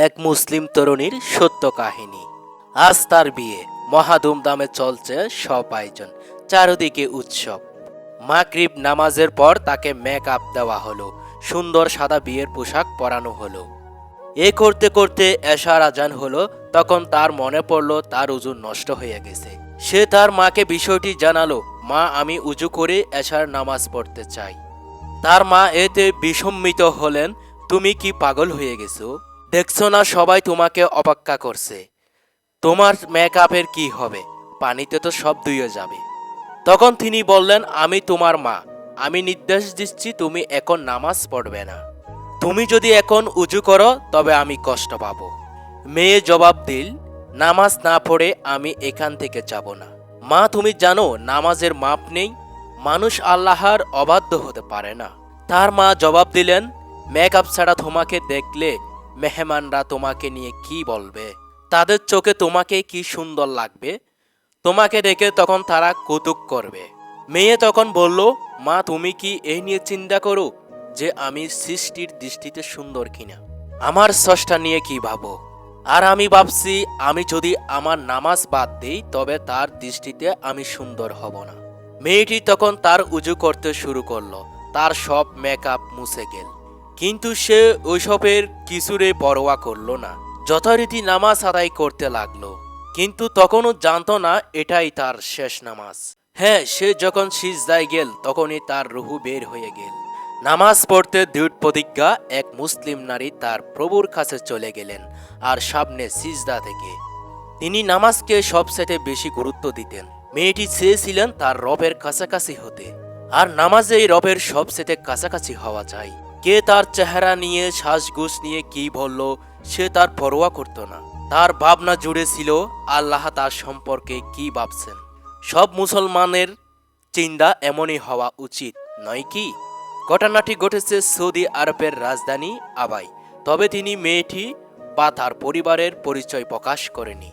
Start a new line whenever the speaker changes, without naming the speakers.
এক মুসলিম তরুণীর সত্য কাহিনী। আজ তার বিয়ে, মহা ধুমধামে চলছে সব আয়োজন, চারদিকে উৎসব। মাগরিব নামাজের পর তাকে মেকআপ দেওয়া হলো, সুন্দর সাদা বিয়ের পোশাক পরানো হলো। এ করতে করতে এশার আজান হলো। তখন তার মনে পড়লো তার উজু নষ্ট হয়ে গেছে। সে তার মাকে বিষয়টি জানালো, মা, আমি উজু করে এশার নামাজ পড়তে চাই। তার মা এতে বিস্মিত হলেন, তুমি কি পাগল হয়ে গেছো? দেখছো না সবাই তোমাকে অপেক্ষা করছে, তোমার মেকআপের কি হবে? পানিতে তো সব ধুয়ে যাবে। তখন তিনি বললেন, আমি তোমার মা, আমি নির্দেশ দিচ্ছি তুমি এখন নামাজ পড়বে না। তুমি যদি এখন উজু করো তবে আমি কষ্ট পাবো। মেয়ে জবাব দিল, নামাজ না পড়ে আমি এখান থেকে যাব না। মা, তুমি জানো নামাজের মাপ নেই, মানুষ আল্লাহর অবাধ্য হতে পারে না। তার মা জবাব দিলেন, মেকআপ ছাড়া তোমাকে দেখলে মেহমানরা তোমাকে নিয়ে কি বলবে? তাদের চোখে তোমাকে কি সুন্দর লাগবে? তোমাকে দেখে তখন তারা কৌতুক করবে। মেয়ে তখন বলল, মা, তুমি কি এই নিয়ে চিন্তা করো যে আমি সৃষ্টির দৃষ্টিতে সুন্দর কিনা? আমার স্রষ্টা নিয়ে কি ভাবো? আর আমি ভাবছি, আমি যদি আমার নামাজ বাদ দিই তবে তার দৃষ্টিতে আমি সুন্দর হব না। মেয়েটি তখন তার উজু করতে শুরু করলো। তার সব মেকআপ মুছে গেল, কিন্তু সে ওইসবের কিছুরে পরোয়া করলো না। যথারীতি নামাজ আদায় করতে লাগলো, কিন্তু তখনও জানতো না এটাই তার শেষ নামাজ। হ্যাঁ, সে যখন সিজদায় গেল তখনই তার রুহু বের হয়ে গেল। নামাজ পড়তে দৃঢ় প্রতিজ্ঞা এক মুসলিম নারী তার প্রভুর কাছে চলে গেলেন, আর সামনে সিজদা থেকে তিনি নামাজকে সবচেয়ে বেশি গুরুত্ব দিতেন। মেয়েটি চেয়েছিলেন তার রবের কাছাকাছি হতে, আর নামাজেই রবের সবচেয়ে কাছাকাছি হওয়া যায়। কে তার চেহারা নিয়ে, শ্বাসগুস নিয়ে কি বলল, সে তার পরোয়া করত না। তার ভাবনা জুড়ে ছিল আল্লাহ তার সম্পর্কে কি ভাবছেন। সব মুসলমানের চিন্তা এমনই হওয়া উচিত, নয় কি? ঘটনাটি ঘটেছে সৌদি আরবের রাজধানী আবাই। তবে তিনি মেয়েটি বা তার পরিবারের পরিচয় প্রকাশ করেনি।